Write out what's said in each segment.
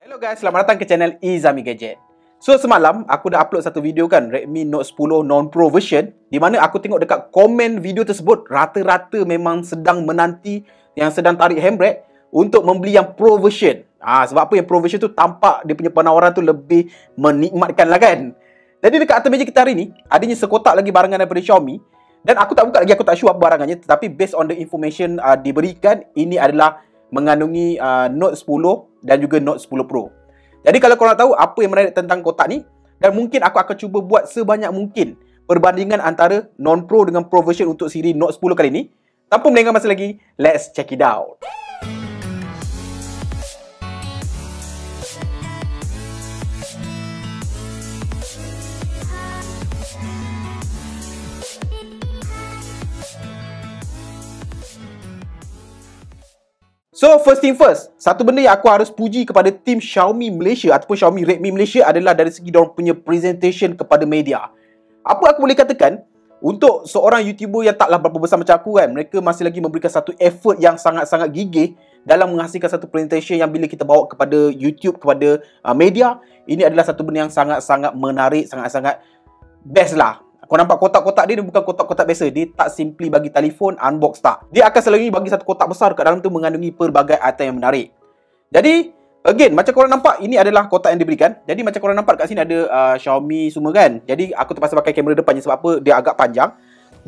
Hello guys, selamat datang ke channel Izami Gadget. So semalam aku dah upload satu video kan, Redmi Note 10 non-pro version, di mana aku tengok dekat komen video tersebut rata-rata memang sedang menanti, yang sedang tarik handbrake untuk membeli yang pro version. Sebab apa yang pro version tu tampak dia punya penawaran tu lebih menikmatkan lah kan. Jadi dekat atas meja kita hari ni adanya sekotak lagi barangan daripada Xiaomi. Dan aku tak buka lagi, aku tak show apa barangannya, tetapi based on the information diberikan, ini adalah mengandungi Note 10 dan juga Note 10 Pro. Jadi kalau korang tahu apa yang menarik tentang kotak ni, dan mungkin aku akan cuba buat sebanyak mungkin perbandingan antara non-pro dengan pro version untuk siri Note 10 kali ni. Tanpa melengah masa lagi, let's check it out. So first thing first, satu benda yang aku harus puji kepada tim Xiaomi Malaysia ataupun Xiaomi Redmi Malaysia adalah dari segi diorang punya presentation kepada media. Apa aku boleh katakan, untuk seorang YouTuber yang taklah berapa besar macam aku kan, mereka masih lagi memberikan satu effort yang sangat-sangat gigih dalam menghasilkan satu presentation yang bila kita bawa kepada YouTube, kepada media, ini adalah satu benda yang sangat-sangat menarik, sangat-sangat best lah. Kau nampak kotak-kotak dia bukan kotak-kotak biasa. Dia tak simply bagi telefon, unbox tak. Dia akan selalu bagi satu kotak besar dekat dalam tu mengandungi pelbagai item yang menarik. Jadi, again, macam korang nampak, ini adalah kotak yang diberikan. Jadi, macam korang nampak kat sini ada Xiaomi semua kan. Jadi, aku terpaksa pakai kamera depannya sebab apa? Dia agak panjang.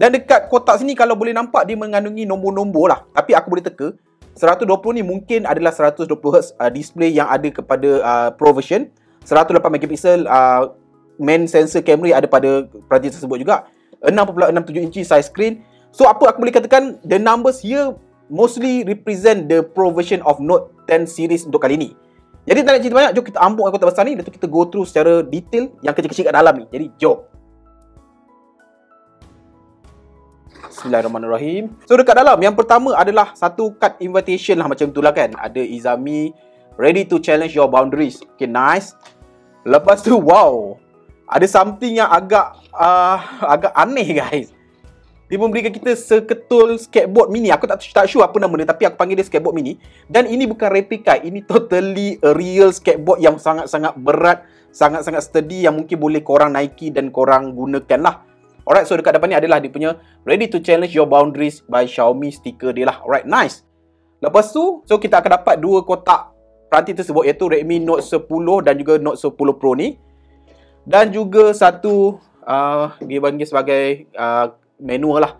Dan dekat kotak sini, kalau boleh nampak, dia mengandungi nombor-nombor lah. Tapi aku boleh teka, 120 ni mungkin adalah 120Hz display yang ada kepada Pro version. 108 megapixel main sensor kamera ada pada peranti tersebut juga. 6.67 inci size screen. So apa aku boleh katakan, the numbers here mostly represent the pro version of Note 10 series untuk kali ni. Jadi tak nak cerita banyak, jom kita ambuk kotak besar ni, lepas tu kita go through secara detail yang kecil-kecil kat dalam ni. Jadi jom. Bismillahirrahmanirrahim. So dekat dalam, yang pertama adalah satu card invitation lah, macam itulah kan. Ada Izami ready to challenge your boundaries. Okay, nice. Lepas tu, wow, ada something yang agak aneh guys. Dia memberikan kita seketul skateboard mini. Aku tak sure apa nama dia, tapi aku panggil dia skateboard mini. Dan ini bukan replika, ini totally a real skateboard yang sangat-sangat berat, sangat-sangat sturdy, yang mungkin boleh korang naiki dan korang gunakan lah. Alright, so dekat depan ni adalah dia punya ready to challenge your boundaries by Xiaomi stiker dia lah. Alright, nice. Lepas tu, so kita akan dapat dua kotak peranti tersebut, iaitu Redmi Note 10 dan juga Note 10 Pro ni. Dan juga satu dia panggil sebagai manual lah.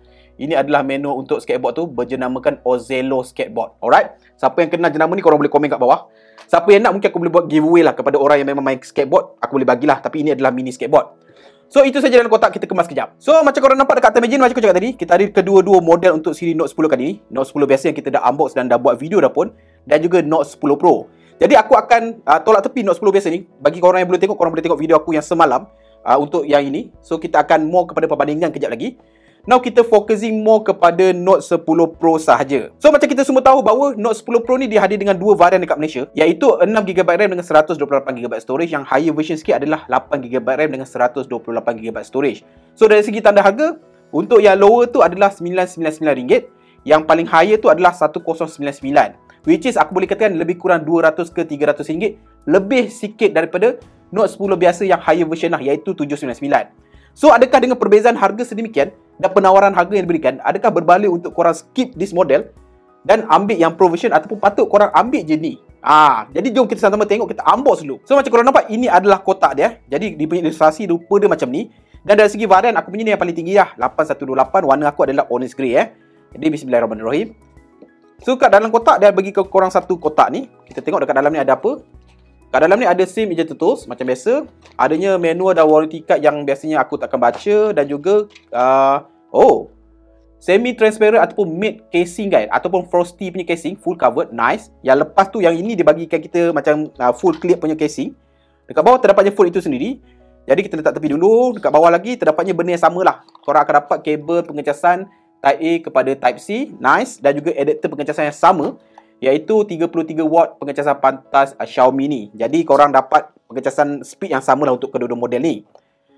Ini adalah manual untuk skateboard tu, berjenamakan Ozello Skateboard. Alright, siapa yang kenal jenama ni korang boleh komen kat bawah. Siapa yang nak, mungkin aku boleh buat giveaway lah kepada orang yang memang main skateboard. Aku boleh bagilah, tapi ini adalah mini skateboard. So itu saja dalam kotak, kita kemas kejap. So macam korang nampak dekat atas meja, macam aku cakap tadi, kita ada kedua-dua model untuk siri Note 10 kali ni. Note 10 biasa yang kita dah unbox dan dah buat video dah pun, dan juga Note 10 Pro. Jadi aku akan tolak tepi Note 10 biasa ni. Bagi korang yang belum tengok, korang boleh tengok video aku yang semalam untuk yang ini. So kita akan more kepada perbandingan kejap lagi. Now kita focusing more kepada Note 10 Pro sahaja. So macam kita semua tahu bahawa Note 10 Pro ni dihadir dengan dua varian dekat Malaysia, iaitu 6GB RAM dengan 128GB storage. Yang higher version sikit adalah 8GB RAM dengan 128GB storage. So dari segi tanda harga, untuk yang lower tu adalah RM999. Yang paling higher tu adalah RM1099. Which is aku boleh katakan lebih kurang RM200 ke RM300, lebih sikit daripada Note 10 biasa yang higher version lah, iaitu RM799. So adakah dengan perbezaan harga sedemikian dan penawaran harga yang diberikan, adakah berbalik untuk korang skip this model dan ambil yang pro version, ataupun patut korang ambil je ni? Jadi jom kita sama-sama tengok, kita unbox dulu. So macam korang nampak, ini adalah kotak dia. Jadi dia punya ilustrasi rupa dia macam ni. Dan dari segi varian, aku punya ni yang paling tinggi lah, 8128. Warna aku adalah orange grey Jadi bismillahirrahmanirrahim. So kat dalam kotak, dia bagi ke korang satu kotak ni. Kita tengok dekat dalam ni ada apa. Kat dalam ni ada SIM ejector tools macam biasa. Adanya manual dan warranty card yang biasanya aku takkan baca. Dan juga semi-transparent ataupun matte casing guys, ataupun frosty punya casing, full covered, nice. Yang lepas tu, yang ini dia bagikan kita macam full clear punya casing. Dekat bawah terdapatnya phone itu sendiri. Jadi kita letak tepi dulu. Dekat bawah lagi terdapatnya benda yang sama lah. Korang akan dapat kabel pengecasan Type A kepada Type C, nice. Dan juga adapter pengecasan yang sama, iaitu 33 watt pengecasan pantas Xiaomi ni. Jadi korang dapat pengecasan speed yang sama lah untuk kedua-dua model ni.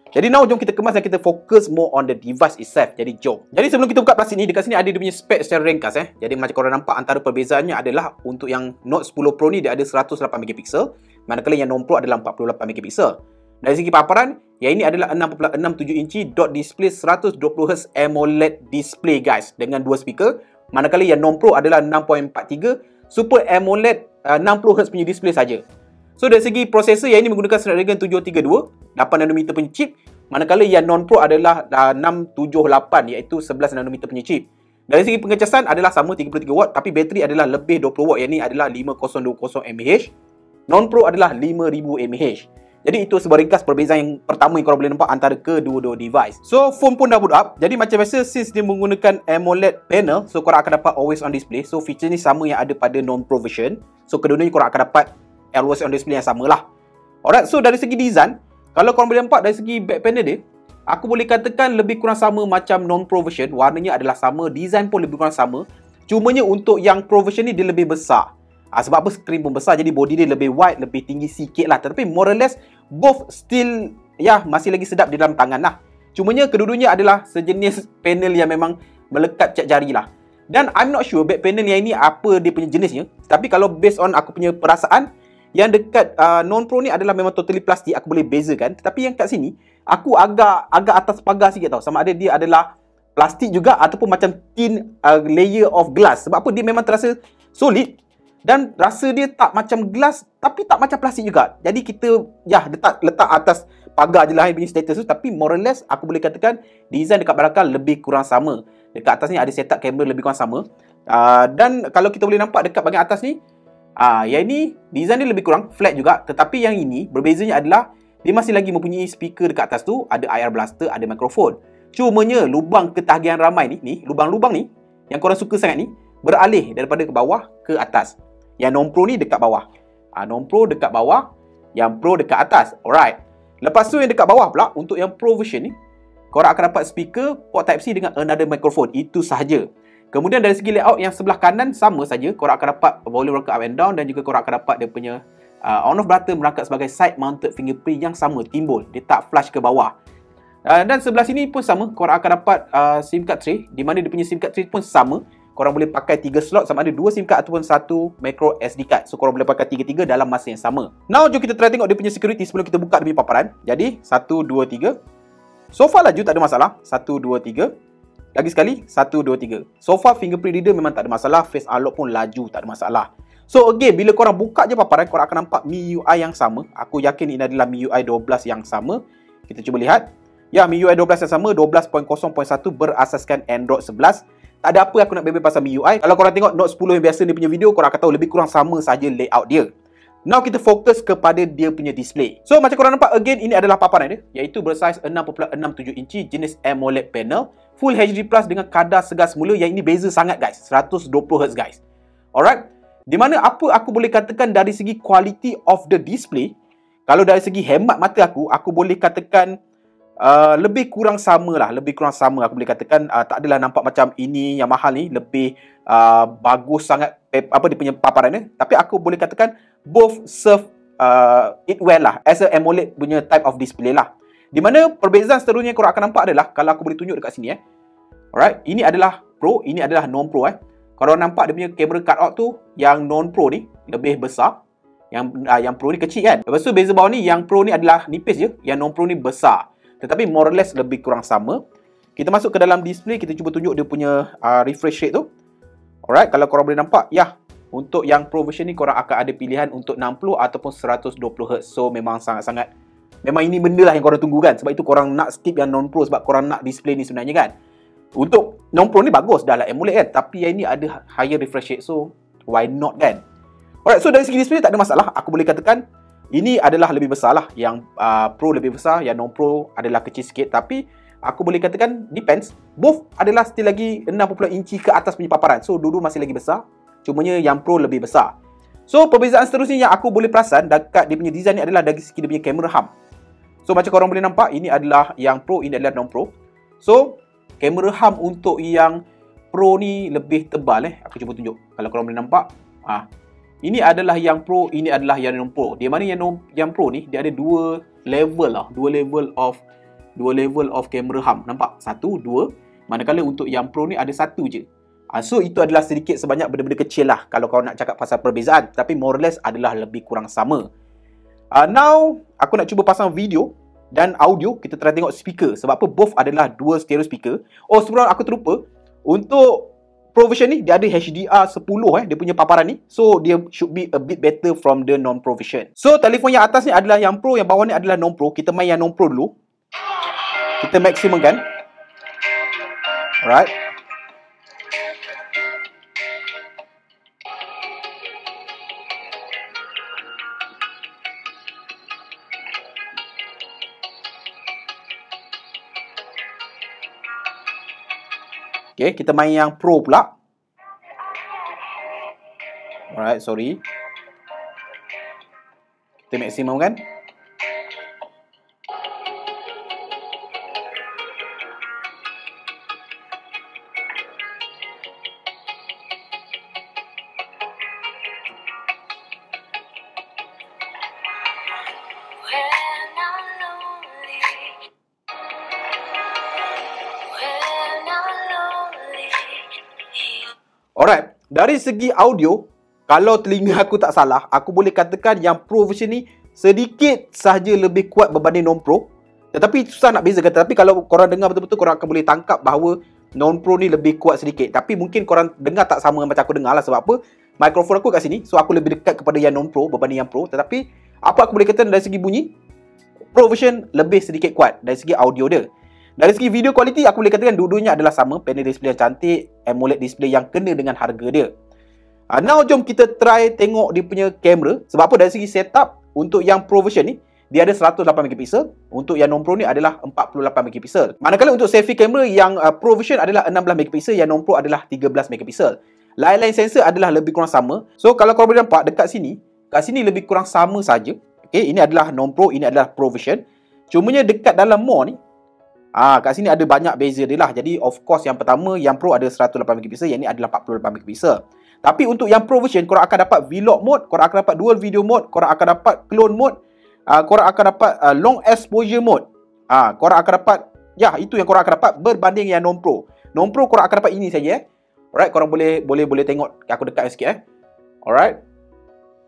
Jadi now jom kita kemas dan kita fokus more on the device itself. Jadi jom. Jadi sebelum kita buka plastik ni, dekat sini ada dia punya spek secara ringkas Jadi macam korang nampak, antara perbezaannya adalah untuk yang Note 10 Pro ni dia ada 108 megapixel. manakala yang non-Pro adalah 48 megapixel. Dari segi paparan, yang ini adalah 6.67 inci dot display 120Hz AMOLED display guys, dengan dua speaker, manakala yang non-Pro adalah 6.43 Super AMOLED 60Hz punya display saja. So dari segi prosesor, yang ini menggunakan Snapdragon 732 8nm punya chip, manakala yang non-Pro adalah 678 iaitu 11nm punya chip. Dari segi pengecasan adalah sama 33 watt, tapi bateri adalah lebih 20 watt, yang ini adalah 5020 mAh. Non-Pro adalah 5000 mAh. Jadi itu sebuah ringkas perbezaan yang pertama yang korang boleh nampak antara kedua-dua device. So phone pun dah boot up. Jadi macam biasa, since dia menggunakan AMOLED panel, so korang akan dapat always on display. So feature ni sama yang ada pada non-Pro version. So kedua-duanya korang akan dapat always on display yang sama lah. Alright, so dari segi design, kalau korang boleh nampak dari segi back panel dia, aku boleh katakan lebih kurang sama macam non-Pro version. Warnanya adalah sama, design pun lebih kurang sama. Cumanya untuk yang Pro version ni dia lebih besar. Sebab apa, skrin pun besar, jadi body dia lebih wide, lebih tinggi sikit lah. Tetapi more or less both still masih lagi sedap di dalam tangan lah. Cumanya kedua-duanya adalah sejenis panel yang memang melekat cap jari lah. Dan I'm not sure back panel yang ini apa dia punya jenisnya. Tapi kalau based on aku punya perasaan, yang dekat non-Pro ni adalah memang totally plastik, aku boleh bezakan. Tetapi yang kat sini, aku agak atas pagar sikit tau. Sama ada dia adalah plastik juga ataupun macam thin layer of glass. Sebab apa, dia memang terasa solid. Dan rasa dia tak macam glass tapi tak macam plastik juga. Jadi kita letak atas pagar je lah yang punya status tu. Tapi more or less aku boleh katakan design dekat belakang lebih kurang sama. Dekat atas ni ada setup kamera lebih kurang sama. Dan kalau kita boleh nampak dekat bahagian atas ni, yang ini design dia lebih kurang flat juga. Tetapi yang ini berbezanya adalah dia masih lagi mempunyai speaker dekat atas tu. Ada IR blaster, ada mikrofon. Cumanya lubang ketagihan ramai ni lubang-lubang ni yang korang suka sangat ni, beralih daripada ke bawah ke atas. Yang non-Pro ni dekat bawah. Non-Pro dekat bawah, yang Pro dekat atas. Alright. Lepas tu yang dekat bawah pula, untuk yang Pro version ni, korang akan dapat speaker, port Type-C dengan another microphone. Itu sahaja. Kemudian dari segi layout yang sebelah kanan sama saja. Korang akan dapat volume rocker up and down, dan juga korang akan dapat dia punya on-off button merangkap sebagai side mounted fingerprint yang sama, timbul. Dia tak flush ke bawah. Dan sebelah sini pun sama. Korang akan dapat SIM card tray, di mana dia punya SIM card tray pun sama. Korang boleh pakai 3 slot, sama ada 2 SIM card ataupun 1 micro SD card. So korang boleh pakai 3-3 dalam masa yang sama. Now jom kita try tengok dia punya security sebelum kita buka dia punya paparan. Jadi 1, 2, 3. So far laju tak ada masalah. 1, 2, 3. Lagi sekali 1, 2, 3. So far fingerprint reader memang tak ada masalah. Face unlock pun laju, tak ada masalah. So again, bila korang buka je paparan, korang akan nampak MIUI yang sama. Aku yakin ini adalah MIUI 12 yang sama. Kita cuba lihat. Ya, MIUI 12 yang sama, 12.0.1 berasaskan Android 11. Tak ada apa aku nak bebel pasal MIUI. Kalau korang tengok Note 10 yang biasa ni punya video, korang akan tahu lebih kurang sama saja layout dia. Now kita fokus kepada dia punya display. So macam korang nampak, again ini adalah paparan dia, iaitu bersaiz 6.67 inci jenis AMOLED panel, Full HD Plus dengan kadar segar semula. Yang ini beza sangat guys, 120Hz guys. Alright. Di mana apa aku boleh katakan dari segi quality of the display, kalau dari segi hemat mata aku boleh katakan lebih kurang sama lah. Lebih kurang sama aku boleh katakan. Tak adalah nampak macam ini yang mahal ni lebih bagus sangat apa dia punya paparan dia. Tapi aku boleh katakan both serve it well lah, as a AMOLED punya type of display lah. Di mana perbezaan seterusnya korang akan nampak adalah, kalau aku boleh tunjuk dekat sini alright, ini adalah Pro, ini adalah non-Pro Korang nampak dia punya kamera cutout tu, yang non-Pro ni lebih besar, yang Pro ni kecil kan. Lepas tu beza bawah ni, yang Pro ni adalah nipis je, yang non-Pro ni besar. Tetapi more or less lebih kurang sama. Kita masuk ke dalam display, kita cuba tunjuk dia punya refresh rate tu. Alright, kalau korang boleh nampak, untuk yang Pro version ni korang akan ada pilihan untuk 60 ataupun 120Hz. So memang sangat-sangat, memang ini benda lah yang korang tunggu kan. Sebab itu korang nak skip yang non-Pro, sebab korang nak display ni sebenarnya kan. Untuk non-Pro ni bagus, dah lah AMOLED kan. Tapi yang ini ada higher refresh rate, so why not kan. Alright, so dari segi display tak ada masalah. Aku boleh katakan ini adalah lebih besar lah. Yang Pro lebih besar, yang non-Pro adalah kecil sikit. Tapi aku boleh katakan depends. Both adalah still lagi 6 inci ke atas punya paparan. So dulu masih lagi besar, cumanya yang Pro lebih besar. So perbezaan seterusnya yang aku boleh perasan dekat dia punya design ni adalah dari segi dia punya kamera hum. So macam korang boleh nampak, ini adalah yang Pro, ini adalah non-Pro. So kamera hum untuk yang Pro ni lebih tebal Aku cuba tunjuk. Kalau korang boleh nampak, ini adalah yang Pro, ini adalah yang non-Pro. Di mana yang Pro ni dia ada dua level lah, dua level of camera hum. Nampak? 1, 2. Manakala untuk yang Pro ni ada 1 je. So itu adalah sedikit sebanyak benda-benda kecil lah kalau kau nak cakap pasal perbezaan. Tapi more or less adalah lebih kurang sama. Now, aku nak cuba pasang video dan audio. Kita try tengok speaker. Sebab apa? Both adalah dual stereo speaker. Oh, sebelum aku terlupa, untuk Pro version ni, dia ada HDR 10 dia punya paparan ni. So, dia should be a bit better from the non-Pro version. So, telefon yang atas ni adalah yang Pro, yang bawah ni adalah non-Pro. Kita main yang non-Pro dulu. Kita maksimum kan. Alright. Okay, kita main yang Pro pula. Alright, sorry. Kita maksimum kan. Alright, dari segi audio, kalau telinga aku tak salah, aku boleh katakan yang Pro version ni sedikit sahaja lebih kuat berbanding non-Pro. Tetapi susah nak bezakan. Tapi kalau korang dengar betul-betul, korang akan boleh tangkap bahawa non-Pro ni lebih kuat sedikit. Tapi mungkin korang dengar tak sama macam aku dengar lah. Sebab apa? Mikrofon aku kat sini, so aku lebih dekat kepada yang non-Pro berbanding yang Pro. Tetapi apa aku boleh kata dari segi bunyi, Pro version lebih sedikit kuat dari segi audio dia. Dari segi video quality, aku boleh katakan dua-duanya adalah sama. Panel display yang cantik, AMOLED display yang kena dengan harga dia. Now jom kita try tengok dia punya kamera. Sebab apa? Dari segi setup, untuk yang Pro version ni, dia ada 108MP. Untuk yang non-Pro ni adalah 48MP. Manakala untuk selfie camera, yang Pro version adalah 16MP, yang non-Pro adalah 13MP. Lain-lain sensor adalah lebih kurang sama. So kalau korang boleh nampak dekat sini, kat sini lebih kurang sama saja. Okay, ini adalah non-Pro, ini adalah Pro version. Cumanya dekat dalam more ni, kat sini ada banyak beza dia lah. Jadi of course yang pertama, yang Pro ada 108MP, yang ni adalah 48MP. Tapi untuk yang Pro version, korang akan dapat vlog mode, korang akan dapat dual video mode, korang akan dapat clone mode, korang akan dapat long exposure mode. Korang akan dapat, ya, itu yang korang akan dapat berbanding yang non-Pro. Non-Pro korang akan dapat ini saja. Alright, korang boleh tengok. Aku dekat sikit Alright.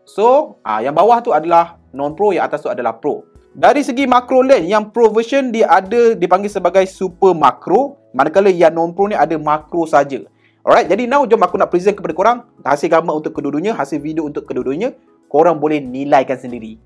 So, yang bawah tu adalah non-Pro, yang atas tu adalah Pro. Dari segi macro lens, yang Pro version dia ada dipanggil sebagai super macro, manakala yang non-Pro ni ada macro saja. Alright, jadi now jom aku nak present kepada korang hasil gambar untuk kedua-duanya, hasil video untuk kedua-duanya. Korang boleh nilaikan sendiri.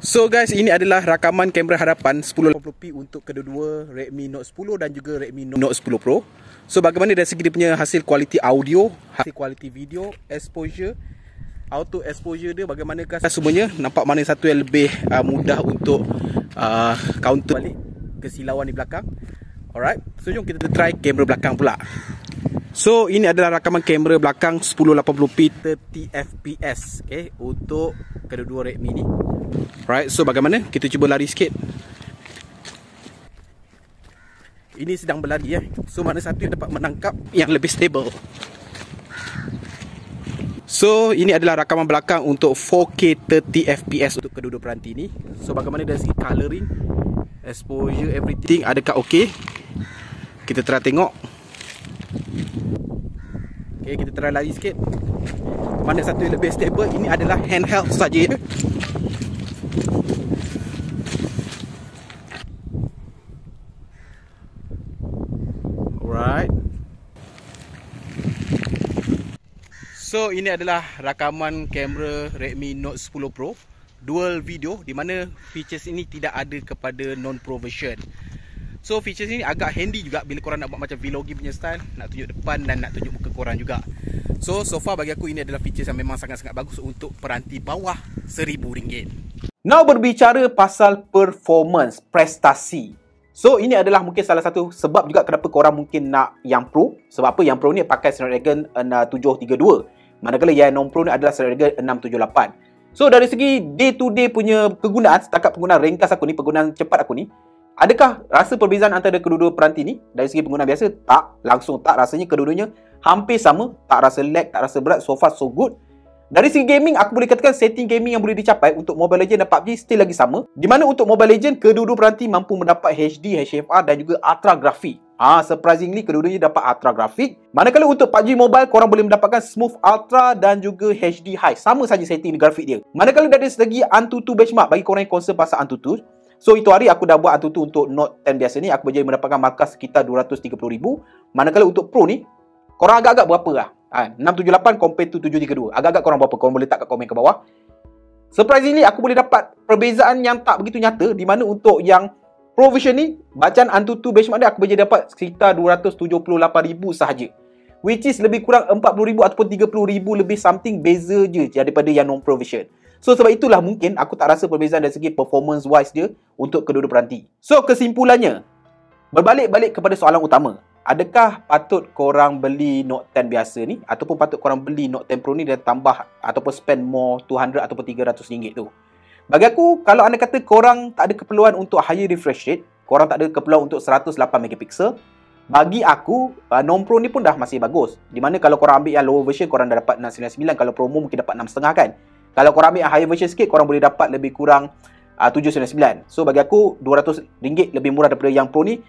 So guys, ini adalah rakaman kamera hadapan 1080p untuk kedua-dua Redmi Note 10 dan juga Redmi Note 10 Pro. So bagaimana dari segi dia punya hasil kualiti audio, hasil kualiti video, exposure, auto exposure dia bagaimanakah semuanya, nampak mana satu yang lebih mudah untuk counter balik kesilauan di belakang. Alright, so jom kita try kamera belakang pula. So ini adalah rakaman kamera belakang 1080p 30fps untuk kedua-dua Redmi ni. Right, so bagaimana? Kita cuba lari sikit. Ini sedang berlari So mana satu yang dapat menangkap yang lebih stable. So ini adalah rakaman belakang untuk 4K 30fps untuk kedua-dua peranti ni. So bagaimana dari segi colouring, exposure, everything adakah okey? Kita try tengok. Okay, kita try lari sikit. Mana satu yang lebih stable? Ini adalah handheld saja Alright. So ini adalah rakaman kamera Redmi Note 10 Pro dual video, di mana features ini tidak ada kepada non-Pro version. So features ini agak handy juga bila korang nak buat macam vlogging punya style, nak tunjuk depan dan nak tunjuk muka korang juga. So far bagi aku ini adalah features yang memang sangat-sangat bagus untuk peranti bawah RM1,000. Now berbicara pasal performance, prestasi. So ini adalah mungkin salah satu sebab juga kenapa korang mungkin nak yang Pro. Sebab apa? Yang Pro ni pakai Snapdragon 732. Manakala yang non-Pro ni adalah Snapdragon 678. So dari segi day to day punya kegunaan, setakat penggunaan ringkas aku ni, penggunaan cepat aku ni, adakah rasa perbezaan antara kedua-dua peranti ni? Dari segi penggunaan biasa, tak. Langsung tak. Rasanya kedua-duanya hampir sama. Tak rasa lag, tak rasa berat. So far so good. Dari segi gaming, aku boleh katakan setting gaming yang boleh dicapai untuk Mobile Legends dan PUBG still lagi sama. Di mana untuk Mobile Legends, kedua-dua peranti mampu mendapat HD, HDR dan juga Ultra Graphic. Surprisingly, kedua-duanya dapat Ultra Graphic. Manakala untuk PUBG Mobile, korang boleh mendapatkan Smooth Ultra dan juga HD High. Sama saja setting grafik dia. Manakala dari segi Antutu benchmark, bagi korang yang concern pasal Antutu, so itu hari aku dah buat Antutu untuk Note 10 biasa ni, aku berjaya mendapatkan markah sekitar 230,000. Manakala untuk Pro ni, korang agak-agak berapa lah? 678 compare to 732. Agak-agak korang berapa? Korang boleh tak kat komen ke bawah. Surprisingly, aku boleh dapat perbezaan yang tak begitu nyata. Di mana untuk yang Pro version ni, bacaan Antutu benchmark dia, aku boleh dapat sekitar 278,000 sahaja. Which is lebih kurang 40,000 ataupun 30,000 lebih something beza je daripada yang non-Pro version. So sebab itulah mungkin aku tak rasa perbezaan dari segi performance wise dia untuk kedua-dua peranti. So kesimpulannya, berbalik-balik kepada soalan utama. Adakah patut korang beli Note 10 biasa ni ataupun patut korang beli Note 10 Pro ni dan tambah ataupun spend more 200 ataupun 300 ringgit tu? Bagi aku, kalau anda kata korang tak ada keperluan untuk higher refresh rate, korang tak ada keperluan untuk 108 megapixel, bagi aku, non-Pro ni pun dah masih bagus. Di mana kalau korang ambil yang lower version, korang dah dapat 699. Kalau promo mungkin dapat 6.5 kan. Kalau korang ambil yang higher version sikit, korang boleh dapat lebih kurang 799. So bagi aku, RM200 lebih murah daripada yang Pro ni.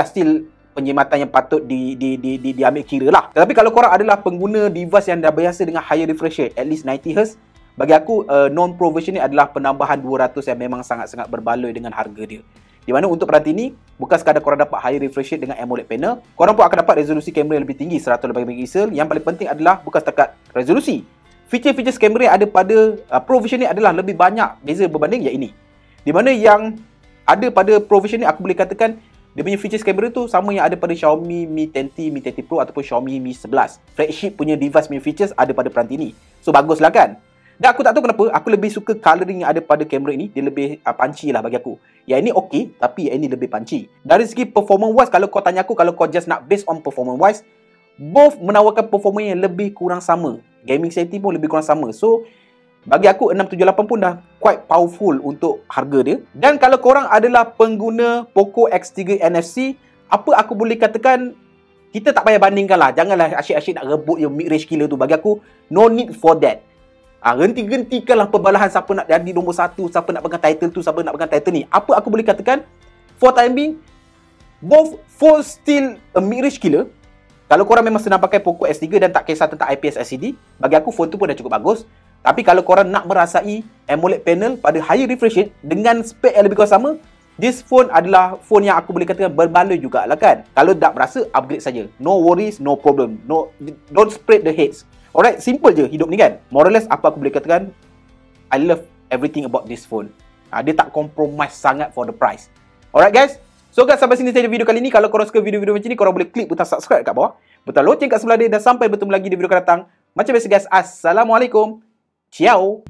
Still penjimatan yang patut diambil kira lah. Tetapi kalau korang adalah pengguna device yang dah biasa dengan higher refresh rate, at least 90Hz, bagi aku non-Pro version ni adalah penambahan 200 yang memang sangat-sangat berbaloi dengan harga dia. Di mana untuk peranti ni, bukan sekadar korang dapat higher refresh rate dengan AMOLED panel, korang pun akan dapat resolusi kamera yang lebih tinggi, 108 megapixel. Yang paling penting adalah bukan setakat resolusi. Feature-feature kamera yang ada pada Pro version ni adalah lebih banyak beza berbanding yang ini. Di mana yang ada pada Pro version ni, aku boleh katakan dia punya features kamera tu sama yang ada pada Xiaomi Mi 10T, Mi 10T Pro ataupun Xiaomi Mi 11. Flagship punya device punya features ada pada peranti ni. So baguslah kan? Dan aku tak tahu kenapa, aku lebih suka colouring yang ada pada kamera ini. Dia lebih punchy lah bagi aku. Yang ini okey, tapi yang ini lebih punchy. Dari segi performance wise, kalau kau tanya aku, kalau kau just nak based on performance wise, both menawarkan performance yang lebih kurang sama. Gaming setting pun lebih kurang sama. So bagi aku 678 pun dah quite powerful untuk harga dia. Dan kalau korang adalah pengguna Poco X3 NFC, apa aku boleh katakan, kita tak payah bandingkan lah. Janganlah asyik-asyik nak rebut yang mid-range killer tu. Bagi aku, no need for that. Henti-hentikanlah perbalahan siapa nak jadi nombor 1, siapa nak pegang title tu, siapa nak pegang title ni. Apa aku boleh katakan, for time being, both phone still a mid-range killer. Kalau korang memang senang pakai Poco X3 dan tak kisah tentang IPS LCD, bagi aku phone tu pun dah cukup bagus. Tapi kalau korang nak merasai AMOLED panel pada higher refresh rate dengan spek yang lebih kurang sama, this phone adalah phone yang aku boleh katakan berbaloi jugalah kan. Kalau tak berasa, upgrade saja. No worries, no problem. No, don't spread the hates. Alright, simple je hidup ni kan. More or less, apa aku boleh katakan, I love everything about this phone. Dia tak compromise sangat for the price. Alright guys, so guys, sampai sini saja video kali ni. Kalau korang suka video-video macam ni, korang boleh klik butang subscribe kat bawah, butang loceng kat sebelah dia, dan sampai bertemu lagi di video akan datang. Macam biasa guys, Assalamualaikum. Ciao.